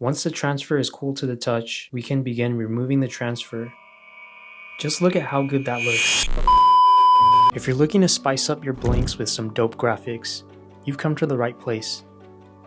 Once the transfer is cool to the touch, we can begin removing the transfer. Just look at how good that looks. If you're looking to spice up your blanks with some dope graphics, you've come to the right place.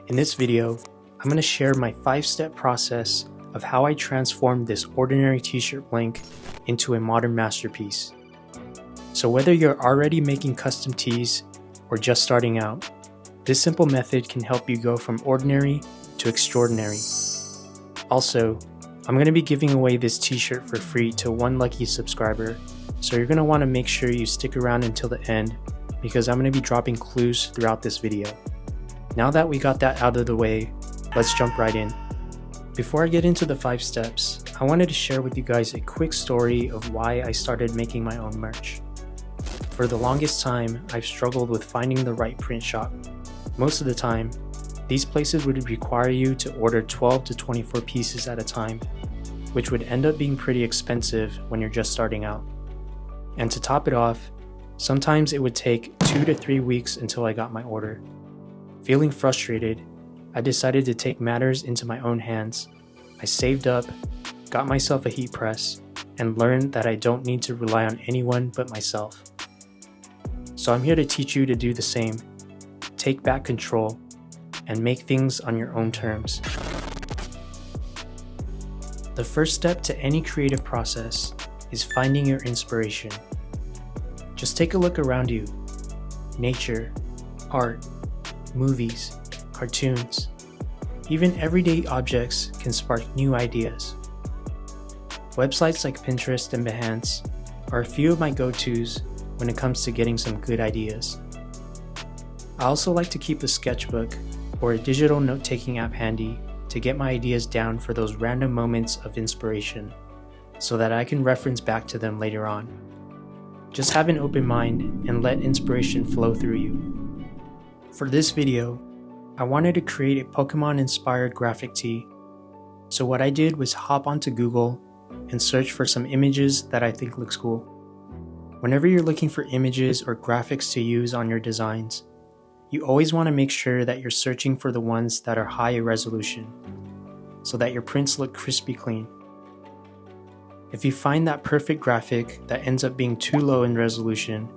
In this video, I'm going to share my 5-step process of how I transformed this ordinary t-shirt blank into a modern masterpiece. So whether you're already making custom tees or just starting out, this simple method can help you go from ordinary to extraordinary. Also, I'm going to be giving away this t-shirt for free to one lucky subscriber, so you're going to want to make sure you stick around until the end because I'm going to be dropping clues throughout this video. Now that we got that out of the way, let's jump right in. Before I get into the 5 steps, I wanted to share with you guys a quick story of why I started making my own merch. For the longest time, I've struggled with finding the right print shop. Most of the time, these places would require you to order 12 to 24 pieces at a time, which would end up being pretty expensive when you're just starting out. And to top it off, sometimes it would take 2 to 3 weeks until I got my order. Feeling frustrated, I decided to take matters into my own hands. I saved up, got myself a heat press, and learned that I don't need to rely on anyone but myself. So I'm here to teach you to do the same. Take back control and make things on your own terms. The first step to any creative process is finding your inspiration. Just take a look around you. Nature, art, movies, cartoons, even everyday objects can spark new ideas. Websites like Pinterest and Behance are a few of my go-tos when it comes to getting some good ideas. I also like to keep a sketchbook or a digital note-taking app handy to get my ideas down for those random moments of inspiration so that I can reference back to them later on. Just have an open mind and let inspiration flow through you. For this video, I wanted to create a Pokemon-inspired graphic tee. So what I did was hop onto Google and search for some images that I think looks cool. Whenever you're looking for images or graphics to use on your designs, you always want to make sure that you're searching for the ones that are high resolution, so that your prints look crispy clean. If you find that perfect graphic that ends up being too low in resolution,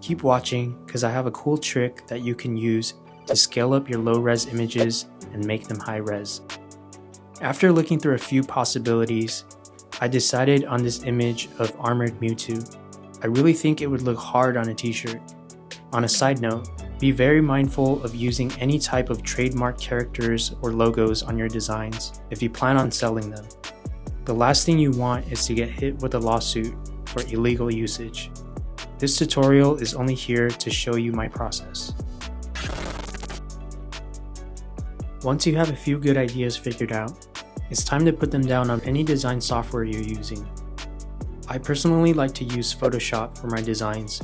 keep watching because I have a cool trick that you can use to scale up your low-res images and make them high-res. After looking through a few possibilities, I decided on this image of Armored Mewtwo. I really think it would look hard on a t-shirt. On a side note, be very mindful of using any type of trademark characters or logos on your designs if you plan on selling them. The last thing you want is to get hit with a lawsuit for illegal usage. This tutorial is only here to show you my process. Once you have a few good ideas figured out, it's time to put them down on any design software you're using. I personally like to use Photoshop for my designs,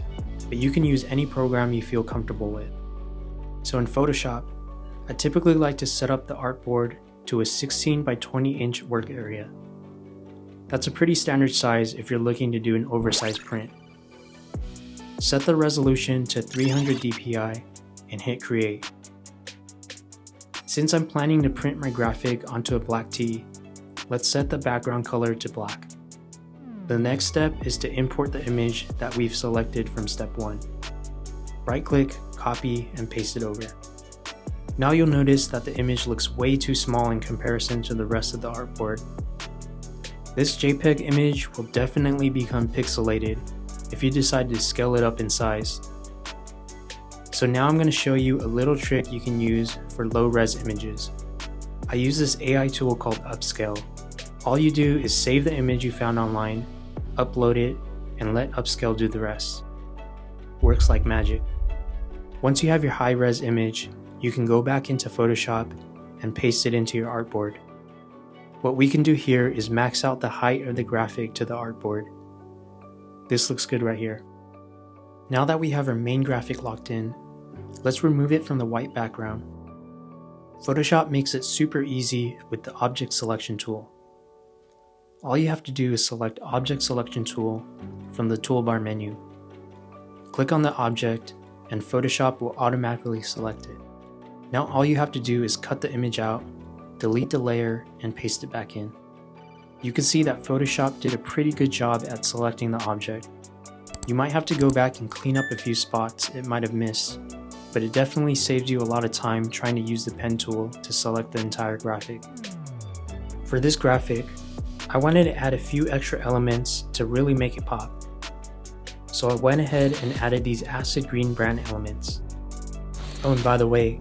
but you can use any program you feel comfortable with. So in Photoshop, I typically like to set up the artboard to a 16 by 20 inch work area. That's a pretty standard size if you're looking to do an oversized print. Set the resolution to 300 dpi and hit create. Since I'm planning to print my graphic onto a black tee, let's set the background color to black. The next step is to import the image that we've selected from step 1. Right-click, copy, and paste it over. Now you'll notice that the image looks way too small in comparison to the rest of the artboard. This JPEG image will definitely become pixelated if you decide to scale it up in size. So now I'm going to show you a little trick you can use for low-res images. I use this AI tool called Upscale. All you do is save the image you found online, upload it, and let Upscale do the rest. Works like magic. Once you have your high-res image, you can go back into Photoshop and paste it into your artboard. What we can do here is max out the height of the graphic to the artboard. This looks good right here. Now that we have our main graphic locked in, let's remove it from the white background. Photoshop makes it super easy with the Object Selection tool. All you have to do is select Object Selection Tool from the toolbar menu. Click on the object and Photoshop will automatically select it. Now all you have to do is cut the image out, delete the layer, and paste it back in. You can see that Photoshop did a pretty good job at selecting the object. You might have to go back and clean up a few spots it might have missed, but it definitely saves you a lot of time trying to use the pen tool to select the entire graphic. For this graphic, I wanted to add a few extra elements to really make it pop. So I went ahead and added these acid green brand elements. Oh, and by the way,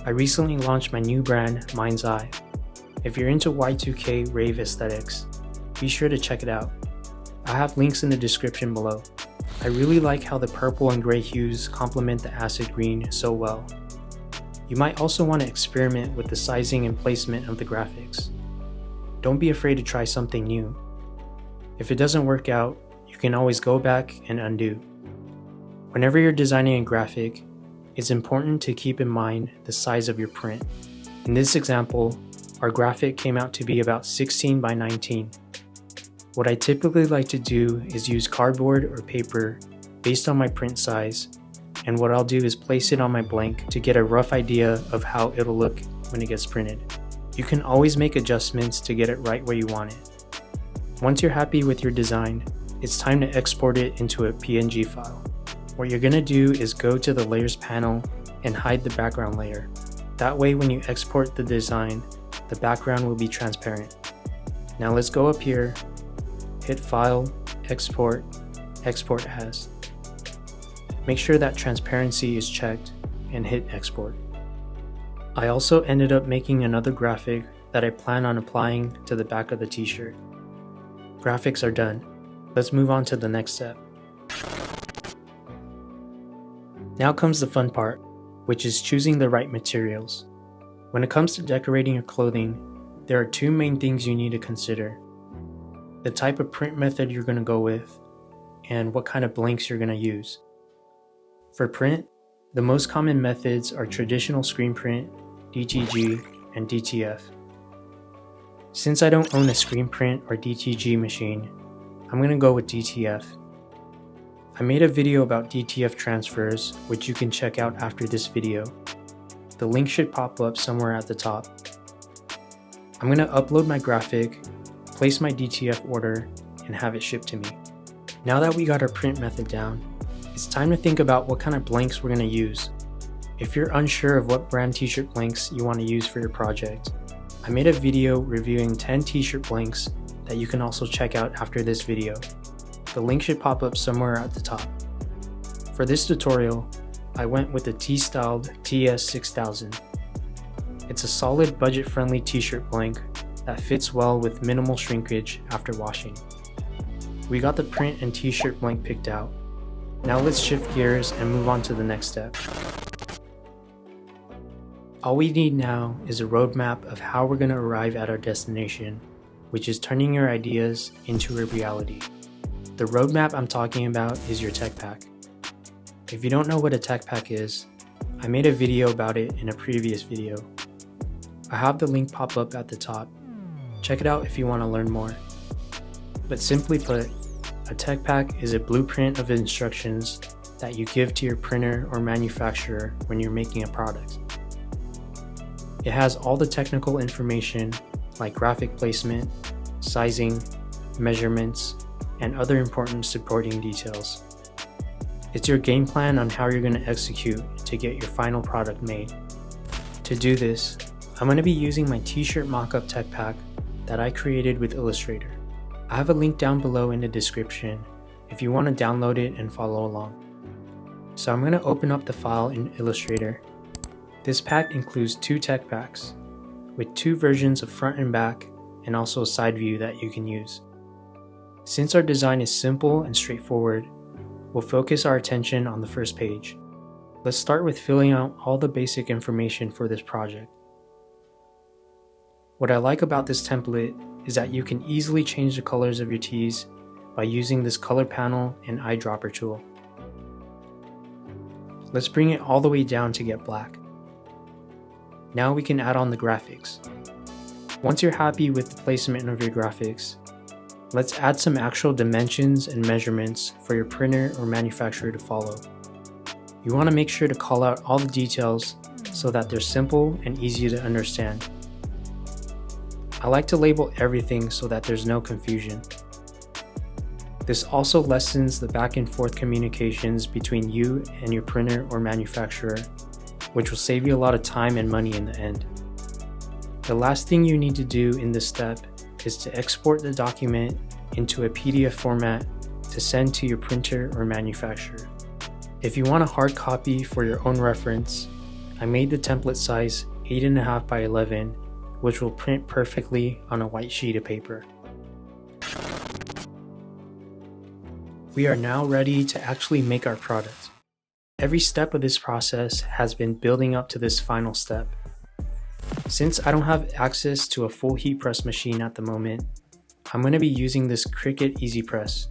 I recently launched my new brand, Mind's Eye. If you're into Y2K rave aesthetics, be sure to check it out. I have links in the description below. I really like how the purple and gray hues complement the acid green so well. You might also want to experiment with the sizing and placement of the graphics. Don't be afraid to try something new. If it doesn't work out, you can always go back and undo. Whenever you're designing a graphic, it's important to keep in mind the size of your print. In this example, our graphic came out to be about 16 by 19. What I typically like to do is use cardboard or paper based on my print size, and what I'll do is place it on my blank to get a rough idea of how it'll look when it gets printed. You can always make adjustments to get it right where you want it. Once you're happy with your design, it's time to export it into a PNG file. What you're gonna do is go to the Layers panel and hide the background layer. That way when you export the design, the background will be transparent. Now let's go up here, hit File, Export, Export As. Make sure that transparency is checked and hit Export. I also ended up making another graphic that I plan on applying to the back of the t-shirt. Graphics are done. Let's move on to the next step. Now comes the fun part, which is choosing the right materials. When it comes to decorating your clothing, there are two main things you need to consider: the type of print method you're going to go with, and what kind of blanks you're going to use. For print, the most common methods are traditional screen print, DTG, and DTF. Since I don't own a screen print or DTG machine, I'm going to go with DTF. I made a video about DTF transfers, which you can check out after this video. The link should pop up somewhere at the top. I'm going to upload my graphic, place my DTF order, and have it shipped to me. Now that we got our print method down, it's time to think about what kind of blanks we're going to use. If you're unsure of what brand t-shirt blanks you want to use for your project, I made a video reviewing 10 t-shirt blanks that you can also check out after this video. The link should pop up somewhere at the top. For this tutorial, I went with the T-styled TS6000. It's a solid budget-friendly t-shirt blank that fits well with minimal shrinkage after washing. We got the print and t-shirt blank picked out. Now let's shift gears and move on to the next step. All we need now is a roadmap of how we're going to arrive at our destination, which is turning your ideas into a reality. The roadmap I'm talking about is your tech pack. If you don't know what a tech pack is, I made a video about it in a previous video. I have the link pop up at the top. Check it out if you want to learn more. But simply put, a tech pack is a blueprint of instructions that you give to your printer or manufacturer when you're making a product. It has all the technical information like graphic placement, sizing, measurements, and other important supporting details. It's your game plan on how you're going to execute to get your final product made. To do this, I'm going to be using my t-shirt mockup tech pack that I created with Illustrator. I have a link down below in the description if you want to download it and follow along. So I'm going to open up the file in Illustrator. This pack includes 2 tech packs with 2 versions of front and back, and also a side view that you can use. Since our design is simple and straightforward, we'll focus our attention on the first page. Let's start with filling out all the basic information for this project. What I like about this template is that you can easily change the colors of your tees by using this color panel and eyedropper tool. Let's bring it all the way down to get black. Now we can add on the graphics. Once you're happy with the placement of your graphics, let's add some actual dimensions and measurements for your printer or manufacturer to follow. You want to make sure to call out all the details so that they're simple and easy to understand. I like to label everything so that there's no confusion. This also lessens the back and forth communications between you and your printer or manufacturer, which will save you a lot of time and money in the end. The last thing you need to do in this step is to export the document into a PDF format to send to your printer or manufacturer. If you want a hard copy for your own reference, I made the template size 8.5 by 11, which will print perfectly on a white sheet of paper. We are now ready to actually make our product. Every step of this process has been building up to this final step. Since I don't have access to a full heat press machine at the moment, I'm going to be using this Cricut Easy Press.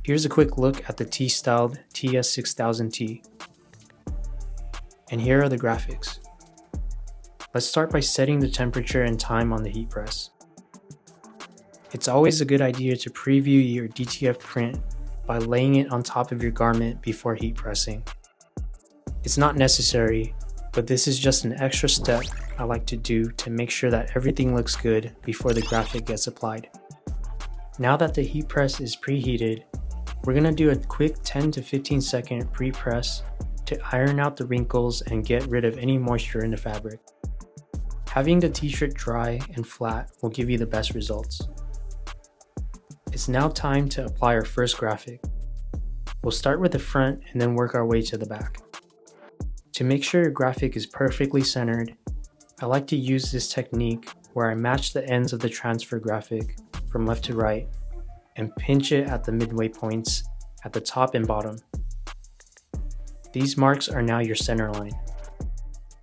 Here's a quick look at the T-styled TS6000T. And here are the graphics. Let's start by setting the temperature and time on the heat press. It's always a good idea to preview your DTF print by laying it on top of your garment before heat pressing. It's not necessary, but this is just an extra step I like to do to make sure that everything looks good before the graphic gets applied. Now that the heat press is preheated, we're going to do a quick 10 to 15 second pre-press to iron out the wrinkles and get rid of any moisture in the fabric. Having the t-shirt dry and flat will give you the best results. It's now time to apply our first graphic. We'll start with the front and then work our way to the back. To make sure your graphic is perfectly centered, I like to use this technique where I match the ends of the transfer graphic from left to right and pinch it at the midway points at the top and bottom. These marks are now your center line.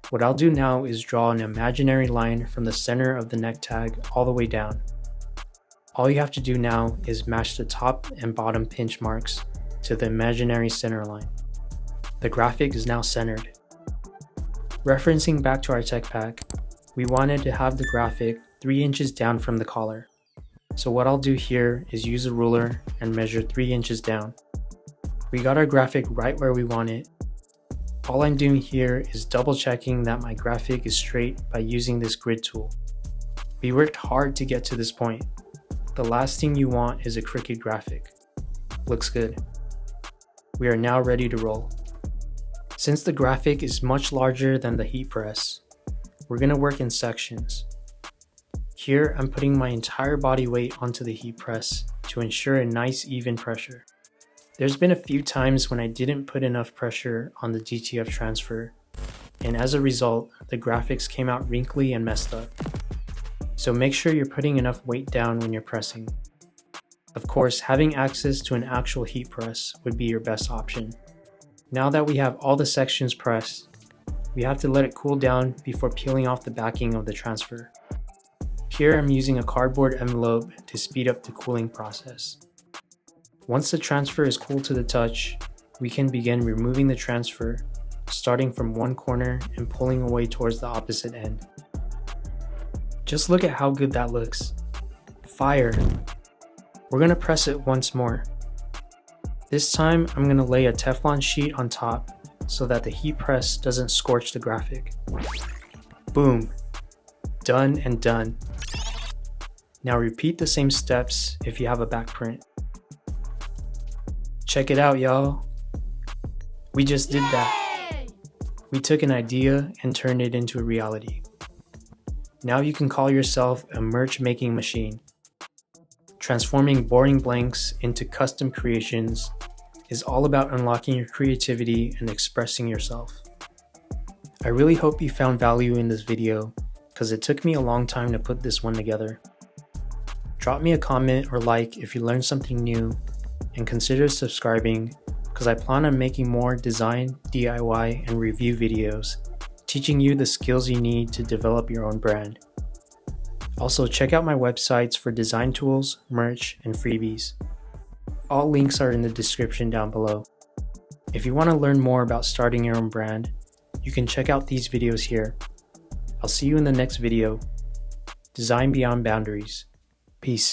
What I'll do now is draw an imaginary line from the center of the neck tag all the way down. All you have to do now is match the top and bottom pinch marks to the imaginary center line. The graphic is now centered. Referencing back to our tech pack, we wanted to have the graphic 3 inches down from the collar. So what I'll do here is use a ruler and measure 3 inches down. We got our graphic right where we want it. All I'm doing here is double checking that my graphic is straight by using this grid tool. We worked hard to get to this point. The last thing you want is a crooked graphic. Looks good. We are now ready to roll. Since the graphic is much larger than the heat press, we're going to work in sections. Here I'm putting my entire body weight onto the heat press to ensure a nice even pressure. There's been a few times when I didn't put enough pressure on the DTF transfer, and as a result, the graphics came out wrinkly and messed up. So make sure you're putting enough weight down when you're pressing. Of course, having access to an actual heat press would be your best option. Now that we have all the sections pressed, we have to let it cool down before peeling off the backing of the transfer. Here I'm using a cardboard envelope to speed up the cooling process. Once the transfer is cool to the touch, we can begin removing the transfer, starting from one corner and pulling away towards the opposite end. Just look at how good that looks. Fire! We're going to press it once more. This time I'm going to lay a Teflon sheet on top so that the heat press doesn't scorch the graphic. Boom! Done and done. Now repeat the same steps if you have a back print. Check it out, y'all. We just did that. We took an idea and turned it into a reality. Now you can call yourself a merch making machine. Transforming boring blanks into custom creations is all about unlocking your creativity and expressing yourself. I really hope you found value in this video because it took me a long time to put this one together. Drop me a comment or like if you learned something new, and consider subscribing because I plan on making more design, DIY, and review videos teaching you the skills you need to develop your own brand. Also, check out my websites for design tools, merch, and freebies. All links are in the description down below. If you want to learn more about starting your own brand, you can check out these videos here. I'll see you in the next video. Design beyond boundaries. Peace.